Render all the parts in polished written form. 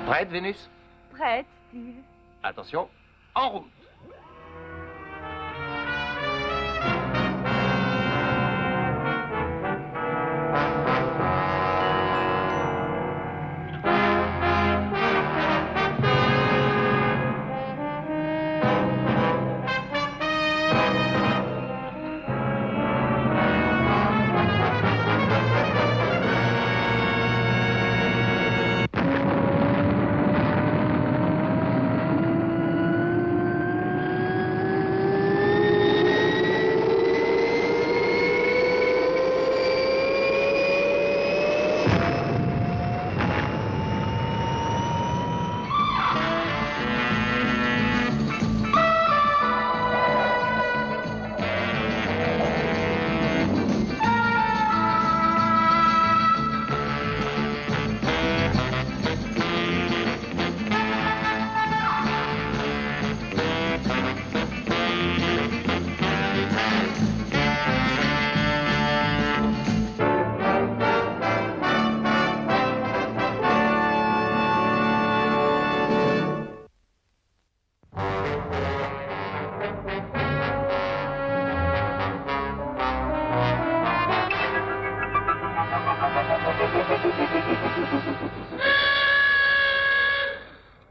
Prête, Vénus? Prête, Steve. Attention, en route.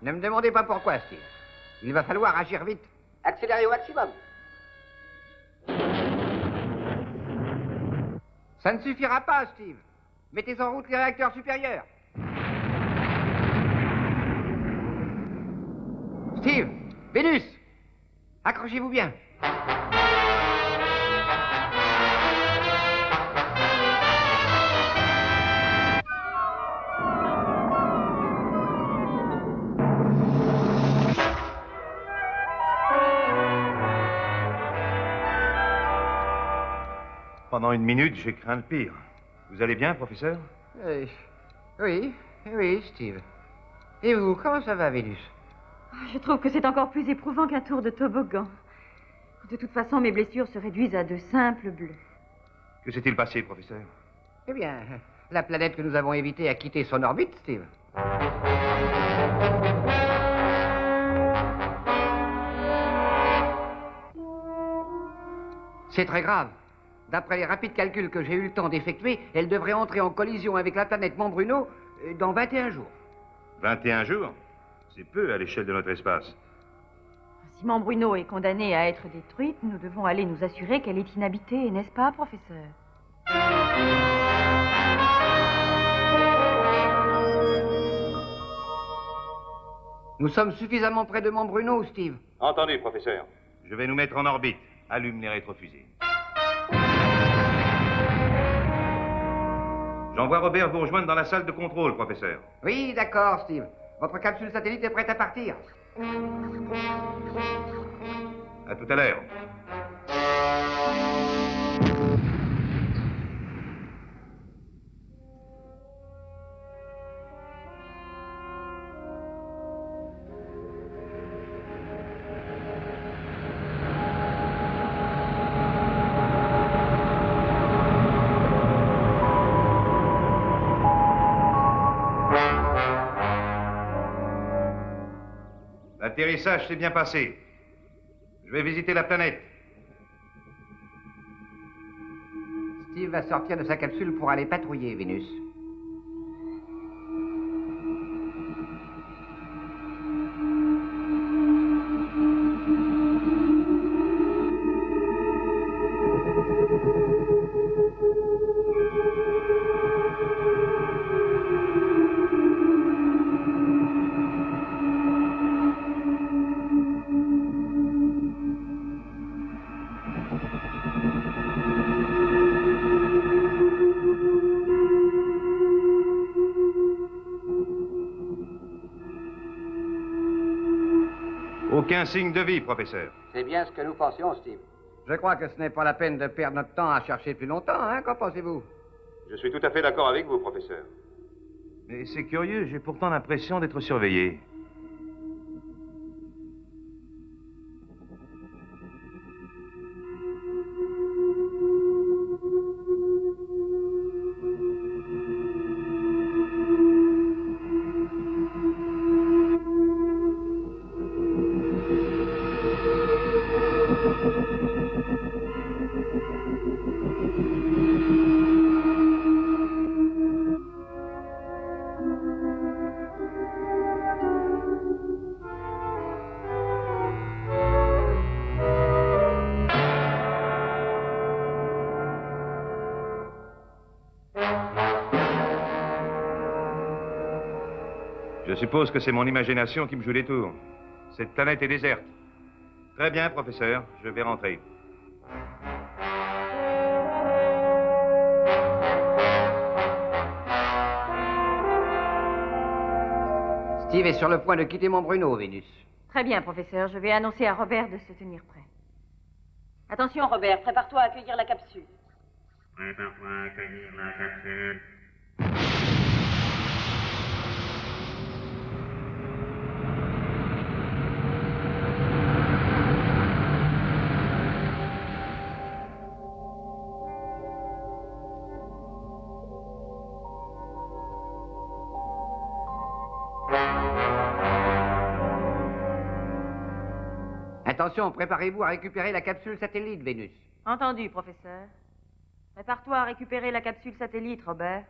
Ne me demandez pas pourquoi, Steve. Il va falloir agir vite. Accélérez au maximum. Ça ne suffira pas, Steve. Mettez en route les réacteurs supérieurs. Steve, Vénus, accrochez-vous bien. Pendant une minute, j'ai craint le pire. Vous allez bien, professeur? Oui, Steve. Et vous, comment ça va, Vénus? Je trouve que c'est encore plus éprouvant qu'un tour de toboggan. De toute façon, mes blessures se réduisent à de simples bleus. Que s'est-il passé, professeur? Eh bien, la planète que nous avons évitée a quitté son orbite, Steve. C'est très grave. D'après les rapides calculs que j'ai eu le temps d'effectuer, elle devrait entrer en collision avec la planète Mont-Bruno dans 21 jours. 21 jours? C'est peu à l'échelle de notre espace. Si Mont-Bruno est condamnée à être détruite, nous devons aller nous assurer qu'elle est inhabitée, n'est-ce pas, professeur? Nous sommes suffisamment près de Mont-Bruno, Steve. Entendu, professeur. Je vais nous mettre en orbite. Allume les rétrofusées. J'envoie Robert vous rejoindre dans la salle de contrôle, professeur. Oui, d'accord, Steve. Votre capsule satellite est prête à partir. À tout à l'heure. L'atterrissage s'est bien passé. Je vais visiter la planète. Steve va sortir de sa capsule pour aller patrouiller, Vénus. Aucun signe de vie, professeur. C'est bien ce que nous pensions, Steve. Je crois que ce n'est pas la peine de perdre notre temps à chercher plus longtemps, hein? Qu'en pensez-vous? Je suis tout à fait d'accord avec vous, professeur. Mais c'est curieux, j'ai pourtant l'impression d'être surveillé. Je suppose que c'est mon imagination qui me joue des tours. Cette planète est déserte. Très bien, professeur. Je vais rentrer. Steve est sur le point de quitter mon Bruno, Vénus. Très bien, professeur. Je vais annoncer à Robert de se tenir prêt. Attention, Robert. Prépare-toi à accueillir la capsule. Prépare-toi à accueillir la capsule. Attention, préparez-vous à récupérer la capsule satellite, Vénus. Entendu, professeur. Prépare-toi à récupérer la capsule satellite, Robert.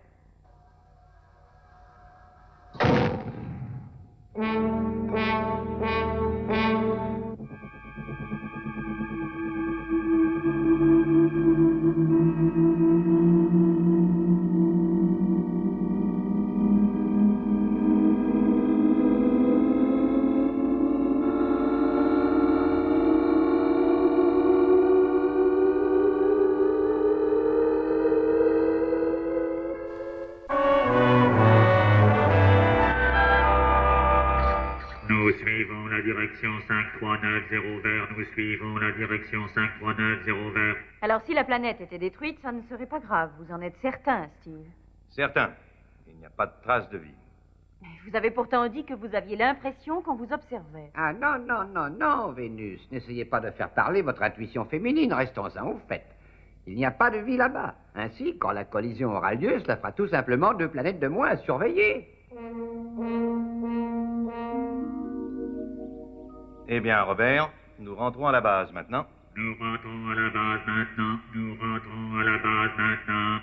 Nous suivons la direction 5390 vers, nous suivons la direction 5390 vers. Alors, si la planète était détruite, ça ne serait pas grave. Vous en êtes certain, Steve. Certain. Il n'y a pas de trace de vie. Mais vous avez pourtant dit que vous aviez l'impression qu'on vous observait. Ah non, non, non, non, Vénus. N'essayez pas de faire parler votre intuition féminine. Restons-en au fait. Il n'y a pas de vie là-bas. Ainsi, quand la collision aura lieu, cela fera tout simplement 2 planètes de moins à surveiller. Eh bien, Robert, nous rentrons à la base maintenant. Nous rentrons à la base maintenant, nous rentrons à la base maintenant.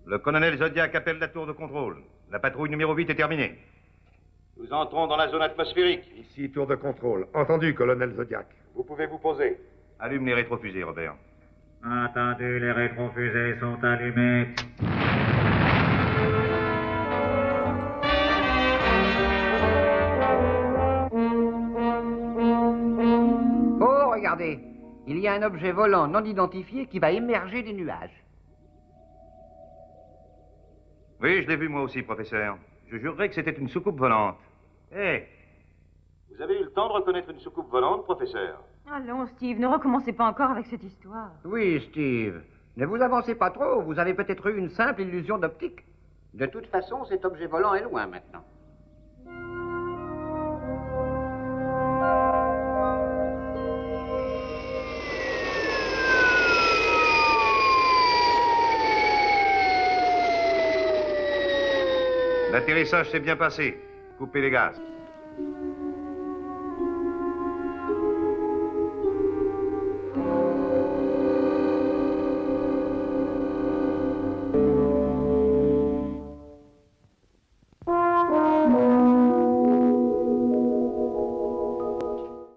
Le colonel Zodiac appelle la tour de contrôle. La patrouille numéro 8 est terminée. Nous entrons dans la zone atmosphérique. Ici, tour de contrôle. Entendu, colonel Zodiac. Vous pouvez vous poser. Allume les rétrofusées, Robert. Entendu, les rétrofusées sont allumées. Oh, regardez. Il y a un objet volant non identifié qui va émerger des nuages. Oui, je l'ai vu moi aussi, professeur. Je jurerais que c'était une soucoupe volante. Hé! Vous avez eu le temps de reconnaître une soucoupe volante, professeur? Allons, Steve, ne recommencez pas encore avec cette histoire. Oui, Steve. Ne vous avancez pas trop. Vous avez peut-être eu une simple illusion d'optique. De toute façon, cet objet volant est loin maintenant. L'atterrissage s'est bien passé. Coupez les gaz.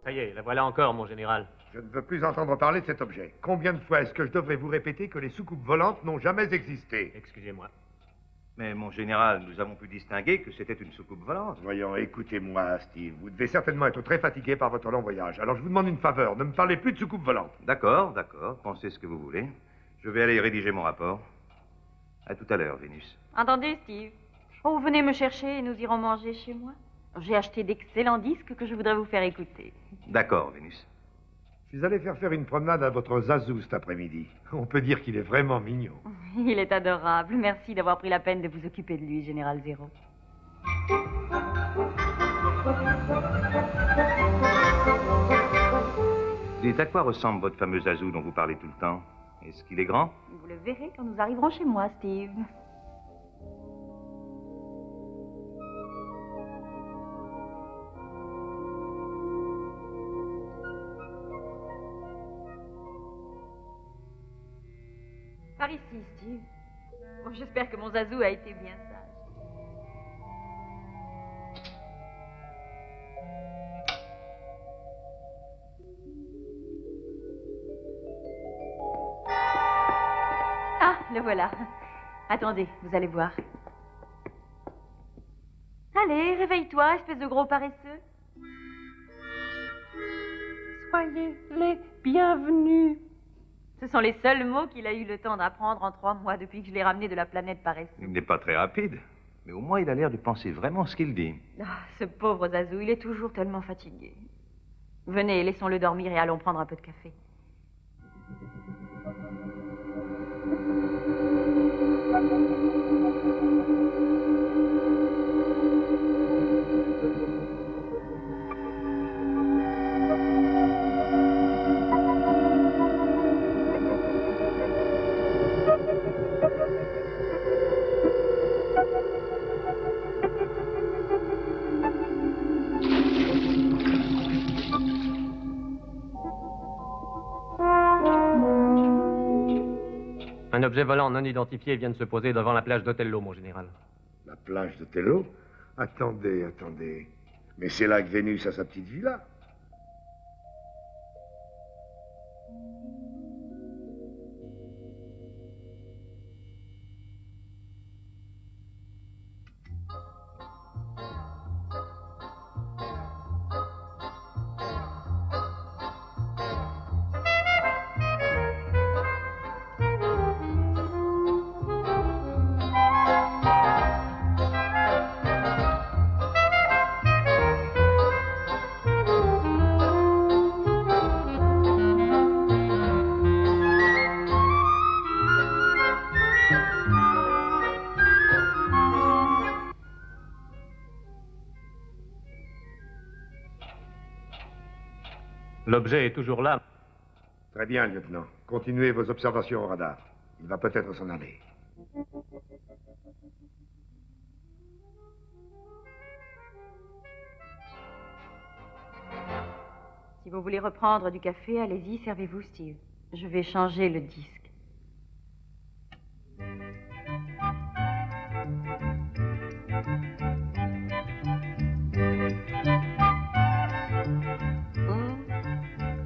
Ça y est, la voilà encore, mon général. Je ne veux plus entendre parler de cet objet. Combien de fois est-ce que je devrais vous répéter que les soucoupes volantes n'ont jamais existé? Excusez-moi. Mais, mon général, nous avons pu distinguer que c'était une soucoupe volante. Voyons, écoutez-moi, Steve. Vous devez certainement être très fatigué par votre long voyage. Alors je vous demande une faveur. Ne me parlez plus de soucoupes volantes. D'accord, d'accord. Pensez ce que vous voulez. Je vais aller rédiger mon rapport. À tout à l'heure, Vénus. Entendez, Steve? Oh, venez me chercher et nous irons manger chez moi. J'ai acheté d'excellents disques que je voudrais vous faire écouter. D'accord, Vénus. Je suis allé faire une promenade à votre Zazou cet après-midi. On peut dire qu'il est vraiment mignon. Il est adorable. Merci d'avoir pris la peine de vous occuper de lui, Général Zéro. Dites, à quoi ressemble votre fameux Zazou dont vous parlez tout le temps? Est-ce qu'il est grand? Vous le verrez quand nous arriverons chez moi, Steve. Par ici, Steve. Oh, j'espère que mon Zazou a été bien sage. Ah, le voilà. Attendez, vous allez voir. Allez, réveille-toi, espèce de gros paresseux. Soyez les bienvenus. Ce sont les seuls mots qu'il a eu le temps d'apprendre en 3 mois depuis que je l'ai ramené de la planète paresseuse. Il n'est pas très rapide, mais au moins il a l'air de penser vraiment ce qu'il dit. Ah, ce pauvre Zazu, il est toujours tellement fatigué. Venez, laissons-le dormir et allons prendre un peu de café. Un objet volant non identifié vient de se poser devant la plage d'Othello, mon général. La plage d'Othello? Attendez, attendez. Mais c'est là que Vénus a sa petite villa. L'objet est toujours là. Très bien, lieutenant. Continuez vos observations au radar. Il va peut-être s'en aller. Si vous voulez reprendre du café, allez-y, servez-vous, Steve. Je vais changer le disque.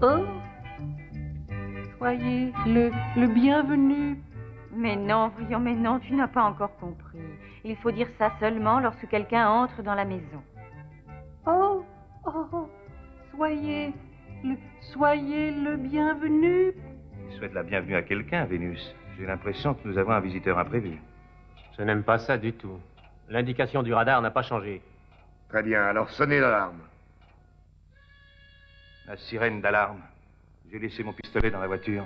Oh, soyez le bienvenu. Mais non, voyons, mais non, tu n'as pas encore compris. Il faut dire ça seulement lorsque quelqu'un entre dans la maison. Oh, oh, soyez le bienvenu. Je souhaite la bienvenue à quelqu'un, Vénus. J'ai l'impression que nous avons un visiteur imprévu. Je n'aime pas ça du tout. L'indication du radar n'a pas changé. Très bien, alors sonnez l'alarme. La sirène d'alarme. J'ai laissé mon pistolet dans la voiture.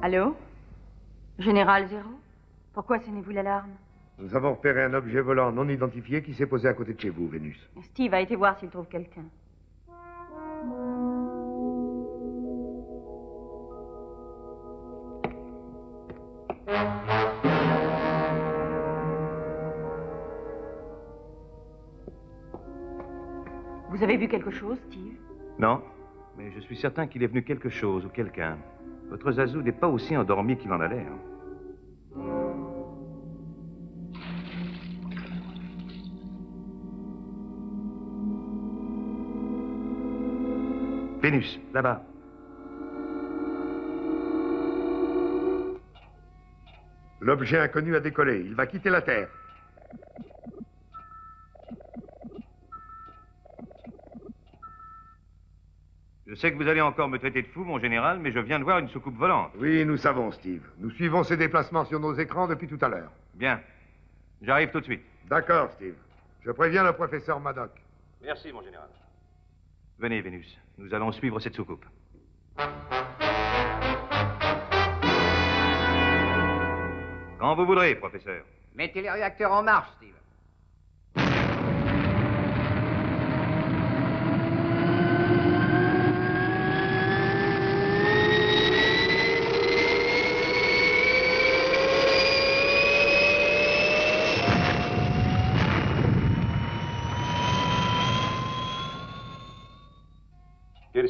Allô? Général Zéro? Pourquoi sonnez-vous l'alarme? Nous avons repéré un objet volant non identifié qui s'est posé à côté de chez vous, Vénus. Steve a été voir s'il trouve quelqu'un. Vous avez vu quelque chose, Steve? Non, mais je suis certain qu'il est venu quelque chose ou quelqu'un. Votre Zazu n'est pas aussi endormi qu'il en a l'air. Vénus, là-bas. L'objet inconnu a décollé. Il va quitter la Terre. Je sais que vous allez encore me traiter de fou, mon général, mais je viens de voir une soucoupe volante. Oui, nous savons, Steve. Nous suivons ses déplacements sur nos écrans depuis tout à l'heure. Bien. J'arrive tout de suite. D'accord, Steve. Je préviens le professeur Maddox. Merci, mon général. Venez, Vénus. Nous allons suivre cette soucoupe. Quand vous voudrez, professeur. Mettez les réacteurs en marche, Steve.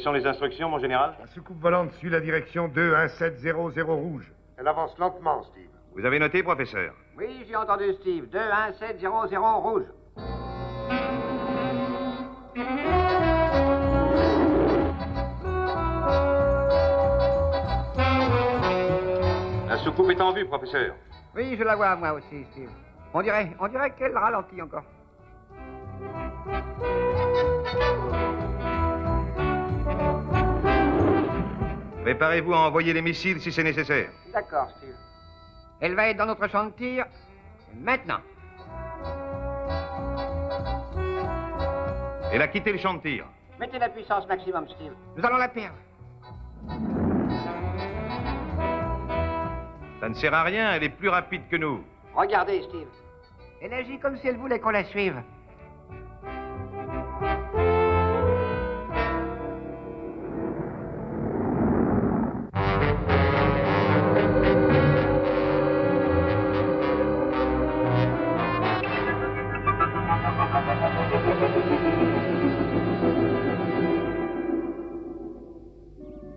sont les instructions, mon général? La soucoupe volante suit la direction 21700 rouge. Elle avance lentement, Steve. Vous avez noté, professeur? Oui, j'ai entendu Steve. 21700 rouge. La soucoupe est en vue, professeur. Oui, je la vois moi aussi, Steve. On dirait qu'elle ralentit encore. Préparez-vous à envoyer les missiles si c'est nécessaire. D'accord, Steve. Elle va être dans notre champ de tir maintenant. Elle a quitté le champ de tir. Mettez la puissance maximum, Steve. Nous allons la perdre. Ça ne sert à rien, elle est plus rapide que nous. Regardez, Steve. Elle agit comme si elle voulait qu'on la suive.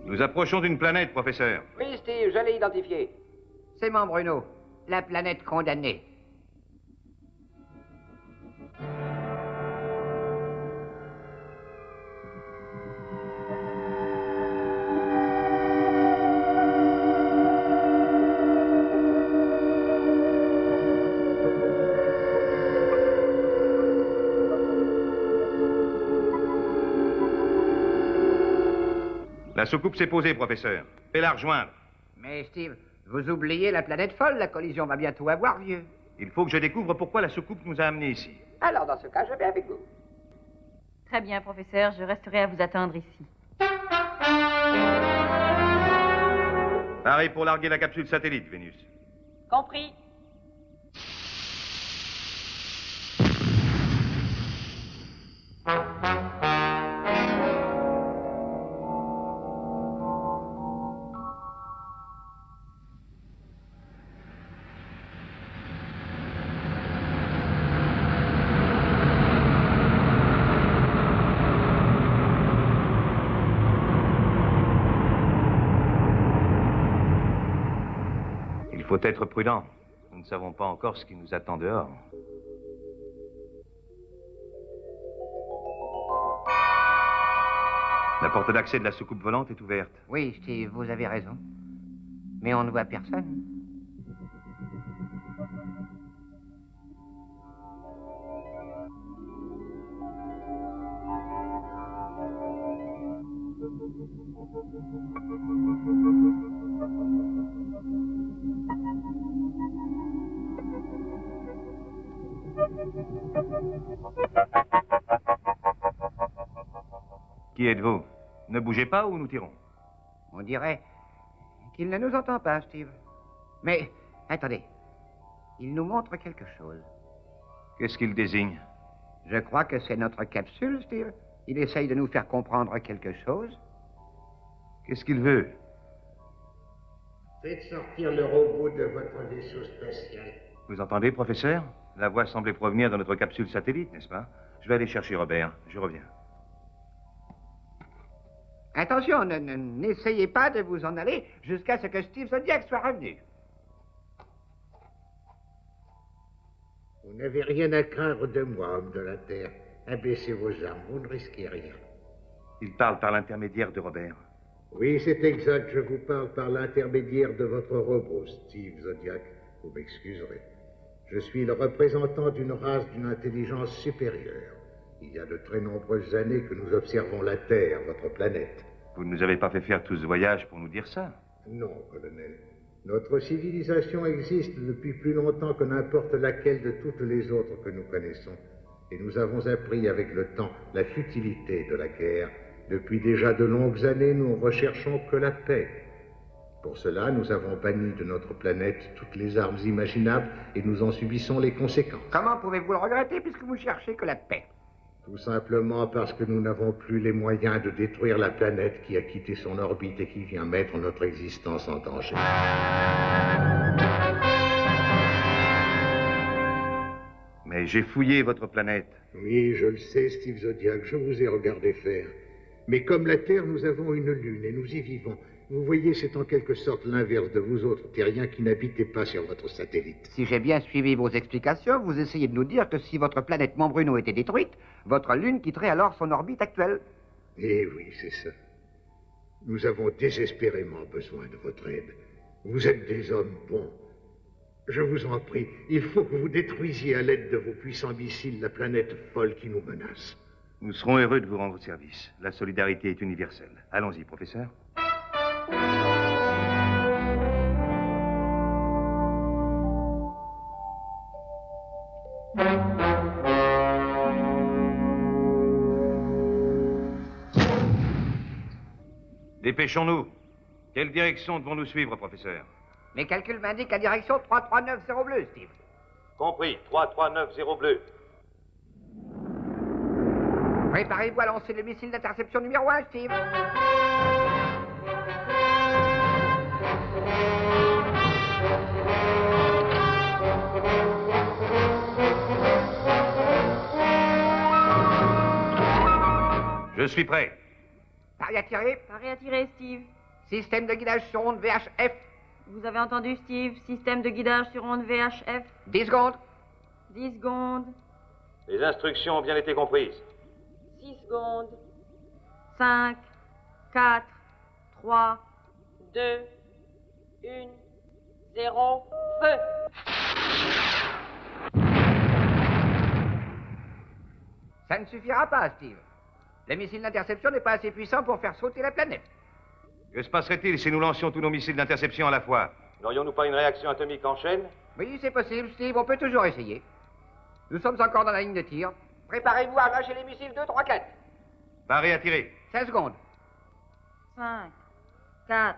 Nous approchons d'une planète, professeur. Oui, Steve, je l'ai identifié. C'est mon Bruno, la planète condamnée. La soucoupe s'est posée, professeur. Faites la rejoindre. Mais Steve, vous oubliez la planète folle, la collision va bientôt avoir lieu. Il faut que je découvre pourquoi la soucoupe nous a amenés ici. Alors, dans ce cas, je vais avec vous. Très bien, professeur, je resterai à vous attendre ici. Pareil pour larguer la capsule satellite, Vénus. Compris. Il faut être prudent. Nous ne savons pas encore ce qui nous attend dehors. La porte d'accès de la soucoupe volante est ouverte. Oui, Steve, vous avez raison. Mais on ne voit personne. Qui êtes-vous? Ne bougez pas ou nous tirons. On dirait qu'il ne nous entend pas, Steve. Mais, attendez. Il nous montre quelque chose. Qu'est-ce qu'il désigne? Je crois que c'est notre capsule, Steve. Il essaye de nous faire comprendre quelque chose. Qu'est-ce qu'il veut? Faites sortir le robot de votre vaisseau spatial. Vous entendez, professeur? La voix semblait provenir de notre capsule satellite, n'est-ce pas? Je vais aller chercher Robert. Je reviens. Attention, n'essayez pas de vous en aller jusqu'à ce que Steve Zodiac soit revenu. Vous n'avez rien à craindre de moi, homme de la Terre. Abaissez vos armes, vous ne risquez rien. Il parle par l'intermédiaire de Robert. Oui, c'est exact, je vous parle par l'intermédiaire de votre robot, Steve Zodiac. Vous m'excuserez. Je suis le représentant d'une race d'une intelligence supérieure. Il y a de très nombreuses années que nous observons la Terre, votre planète. Vous ne nous avez pas fait faire tout ce voyage pour nous dire ça? Non, colonel. Notre civilisation existe depuis plus longtemps que n'importe laquelle de toutes les autres que nous connaissons. Et nous avons appris avec le temps la futilité de la guerre. Depuis déjà de longues années, nous ne recherchons que la paix. Pour cela, nous avons banni de notre planète toutes les armes imaginables et nous en subissons les conséquences. Comment pouvez-vous le regretter puisque vous cherchez que la paix? Tout simplement parce que nous n'avons plus les moyens de détruire la planète qui a quitté son orbite et qui vient mettre notre existence en danger. Mais j'ai fouillé votre planète. Oui, je le sais, Steve Zodiac, je vous ai regardé faire. Mais comme la Terre, nous avons une lune et nous y vivons. Vous voyez, c'est en quelque sorte l'inverse de vous autres terriens qui n'habitez pas sur votre satellite. Si j'ai bien suivi vos explications, vous essayez de nous dire que si votre planète Mont Bruno était détruite, votre Lune quitterait alors son orbite actuelle. Eh oui, c'est ça. Nous avons désespérément besoin de votre aide. Vous êtes des hommes bons. Je vous en prie, il faut que vous détruisiez à l'aide de vos puissants missiles la planète folle qui nous menace. Nous serons heureux de vous rendre service. La solidarité est universelle. Allons-y, professeur. Dépêchons-nous. Quelle direction devons-nous suivre, professeur? Mes calculs m'indiquent la direction 3390 bleu, Steve. Compris. 3390 bleu. Préparez-vous à lancer le missile d'interception numéro 1, Steve. Je suis prêt. Pari à tirer. Pari à tirer, Steve. Système de guidage sur onde VHF. Vous avez entendu, Steve? Système de guidage sur onde VHF. 10 secondes. 10 secondes. Les instructions ont bien été comprises. 6 secondes. 5, 4, 3, 2, 1, 0, feu! Ça ne suffira pas, Steve. Le missile d'interception n'est pas assez puissant pour faire sauter la planète. Que se passerait-il si nous lancions tous nos missiles d'interception à la fois? N'aurions-nous pas une réaction atomique en chaîne? Oui, c'est possible, Steve. On peut toujours essayer. Nous sommes encore dans la ligne de tir. Préparez-vous à lâcher les missiles 2, 3, 4. Paré à tirer. 5 secondes. 5, 4,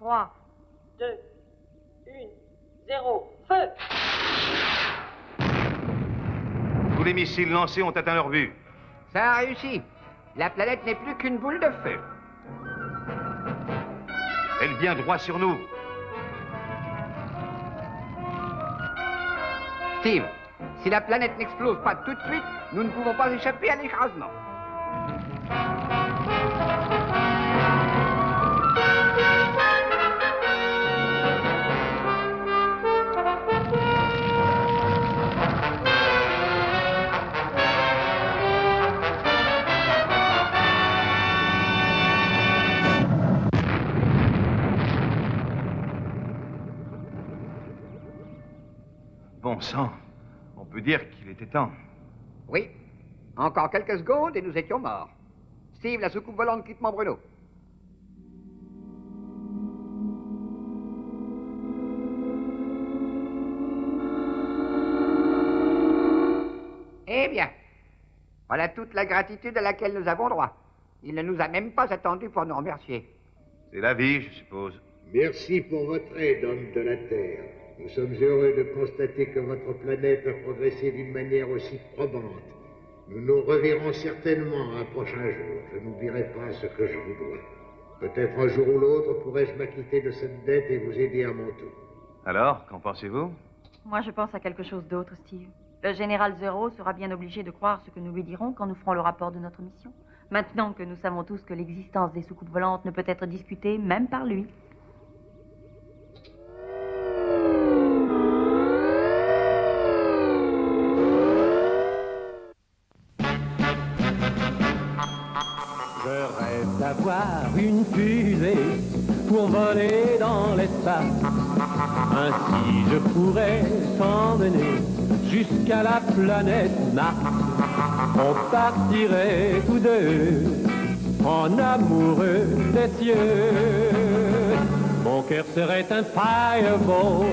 3, 2, 1, 0, feu! Tous les missiles lancés ont atteint leur but. Ça a réussi. La planète n'est plus qu'une boule de feu. Elle vient droit sur nous. Steve, si la planète n'explose pas tout de suite, nous ne pouvons pas échapper à l'écrasement. Bon sang, on peut dire qu'il était temps. Oui. Encore quelques secondes et nous étions morts. Steve, la soucoupe volante quitte Mont Bruno. Eh bien, voilà toute la gratitude à laquelle nous avons droit. Il ne nous a même pas attendus pour nous remercier. C'est la vie, je suppose. Merci pour votre aide, homme de la Terre. Nous sommes heureux de constater que votre planète a progressé d'une manière aussi probante. Nous nous reverrons certainement un prochain jour. Je n'oublierai pas ce que je vous dois. Peut-être un jour ou l'autre pourrai-je m'acquitter de cette dette et vous aider à mon tour. Alors, qu'en pensez-vous? Moi, je pense à quelque chose d'autre, Steve. Le général Zero sera bien obligé de croire ce que nous lui dirons quand nous ferons le rapport de notre mission. Maintenant que nous savons tous que l'existence des soucoupes volantes ne peut être discutée, même par lui. Je rêve d'avoir une fusée pour voler dans l'espace. Ainsi je pourrais t'emmener jusqu'à la planète Mars. On partirait tous deux en amoureux des cieux. Mon cœur serait un fireball,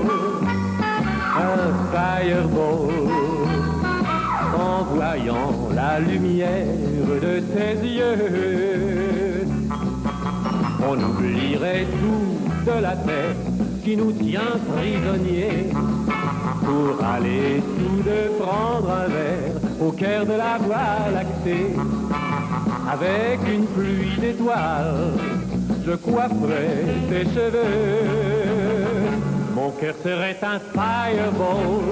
en voyant la lumière de tes yeux. On oublierait tout de la terre qui nous tient prisonniers pour aller tous deux prendre un verre au cœur de la voie lactée. Avec une pluie d'étoiles, je coifferais tes cheveux. Mon cœur serait un fireball,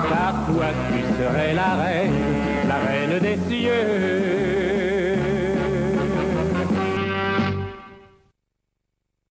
car toi tu serais la reine la reine des cieux.